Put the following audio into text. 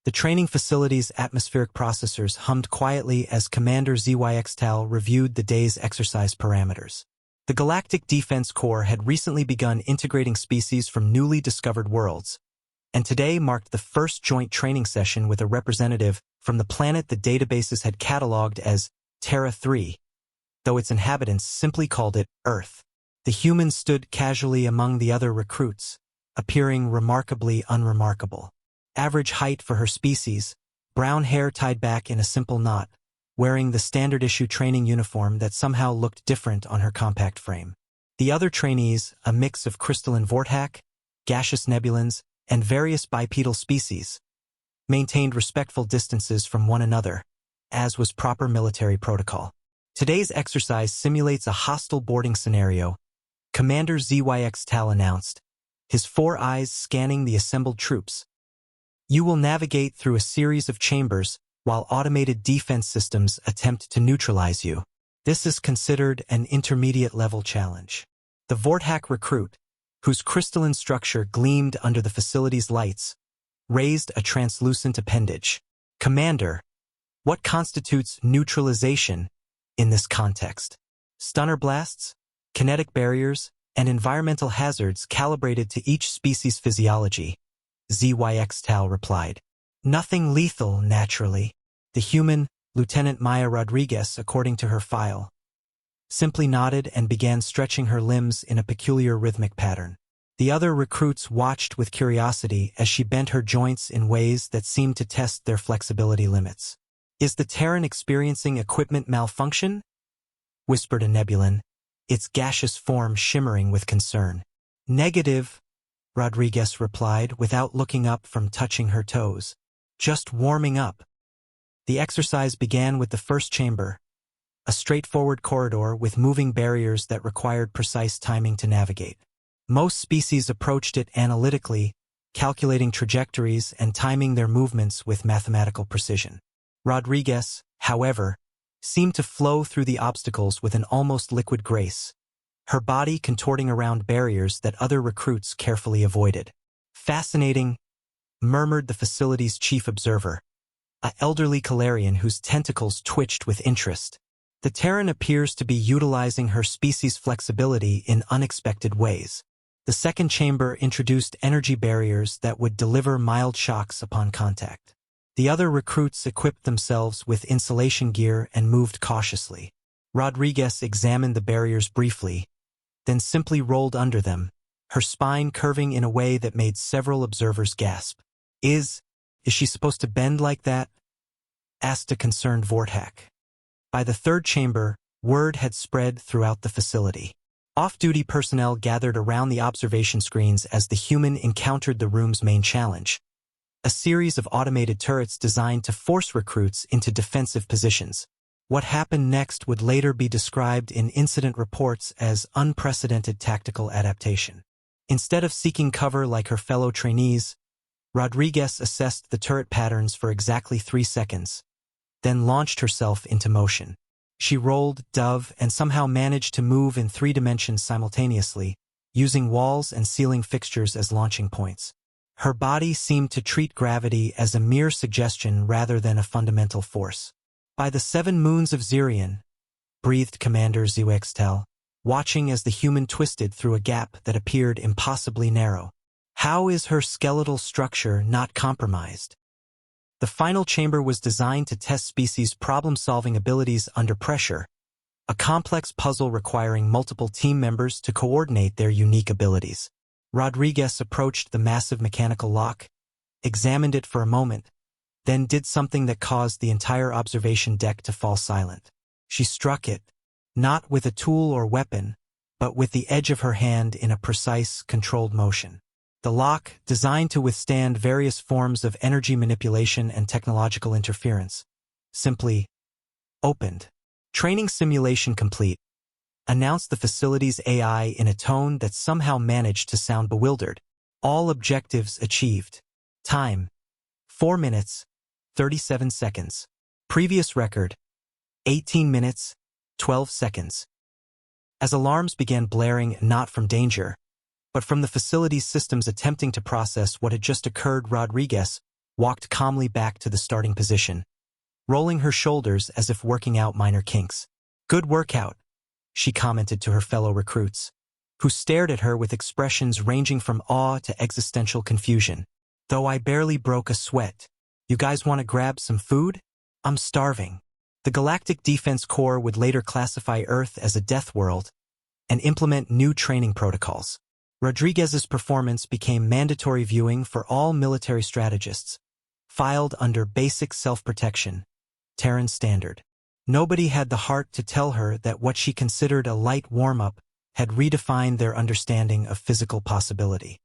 The training facility's atmospheric processors hummed quietly as Commander ZYXTAL reviewed the day's exercise parameters. The Galactic Defense Corps had recently begun integrating species from newly discovered worlds, and today marked the first joint training session with a representative from the planet the databases had cataloged as Terra 3, though its inhabitants simply called it Earth. The humans stood casually among the other recruits, appearing remarkably unremarkable. Average height for her species, brown hair tied back in a simple knot, wearing the standard-issue training uniform that somehow looked different on her compact frame. The other trainees, a mix of crystalline vortac, gaseous nebulans, and various bipedal species, maintained respectful distances from one another, as was proper military protocol. Today's exercise simulates a hostile boarding scenario, Commander ZYXTAL announced, his 4 eyes scanning the assembled troops. You will navigate through a series of chambers while automated defense systems attempt to neutralize you. This is considered an intermediate-level challenge. The Vortac recruit, whose crystalline structure gleamed under the facility's lights, raised a translucent appendage. Commander, what constitutes neutralization in this context? Stunner blasts, kinetic barriers, and environmental hazards calibrated to each species' physiology, ZYXTAL replied. Nothing lethal, naturally. The human, Lieutenant Maya Rodriguez, according to her file, simply nodded and began stretching her limbs in a peculiar rhythmic pattern. The other recruits watched with curiosity as she bent her joints in ways that seemed to test their flexibility limits. Is the Terran experiencing equipment malfunction? Whispered a Nebulan, its gaseous form shimmering with concern. Negative, Rodriguez replied without looking up from touching her toes. Just warming up. The exercise began with the first chamber, a straightforward corridor with moving barriers that required precise timing to navigate. Most species approached it analytically, calculating trajectories and timing their movements with mathematical precision. Rodriguez, however, seemed to flow through the obstacles with an almost liquid grace, her body contorting around barriers that other recruits carefully avoided. Fascinating, murmured the facility's chief observer, an elderly Calarian whose tentacles twitched with interest. The Terran appears to be utilizing her species' flexibility in unexpected ways. The second chamber introduced energy barriers that would deliver mild shocks upon contact. The other recruits equipped themselves with insulation gear and moved cautiously. Rodriguez examined the barriers briefly, then simply rolled under them, her spine curving in a way that made several observers gasp. Is she supposed to bend like that? Asked a concerned Vortac. By the third chamber, word had spread throughout the facility. Off-duty personnel gathered around the observation screens as the human encountered the room's main challenge, a series of automated turrets designed to force recruits into defensive positions. What happened next would later be described in incident reports as unprecedented tactical adaptation. Instead of seeking cover like her fellow trainees, Rodriguez assessed the turret patterns for exactly 3 seconds, then launched herself into motion. She rolled, dove, and somehow managed to move in 3 dimensions simultaneously, using walls and ceiling fixtures as launching points. Her body seemed to treat gravity as a mere suggestion rather than a fundamental force. By the 7 moons of Zirion, breathed Commander ZYXTAL, watching as the human twisted through a gap that appeared impossibly narrow. How is her skeletal structure not compromised? The final chamber was designed to test species' problem-solving abilities under pressure, a complex puzzle requiring multiple team members to coordinate their unique abilities. Rodriguez approached the massive mechanical lock, examined it for a moment, then did something that caused the entire observation deck to fall silent. She struck it, not with a tool or weapon, but with the edge of her hand in a precise, controlled motion. The lock, designed to withstand various forms of energy manipulation and technological interference, simply opened. Training simulation complete, announced the facility's AI in a tone that somehow managed to sound bewildered. All objectives achieved. Time: 4 minutes, 37 seconds. Previous record: 18 minutes, 12 seconds. As alarms began blaring not from danger, but from the facility's systems attempting to process what had just occurred, Rodriguez walked calmly back to the starting position, rolling her shoulders as if working out minor kinks. "Good workout," she commented to her fellow recruits, who stared at her with expressions ranging from awe to existential confusion. "Though I barely broke a sweat. You guys want to grab some food? I'm starving." The Galactic Defense Corps would later classify Earth as a death world and implement new training protocols. Rodriguez's performance became mandatory viewing for all military strategists, filed under Basic Self-Protection, Terran Standard. Nobody had the heart to tell her that what she considered a light warm-up had redefined their understanding of physical possibility.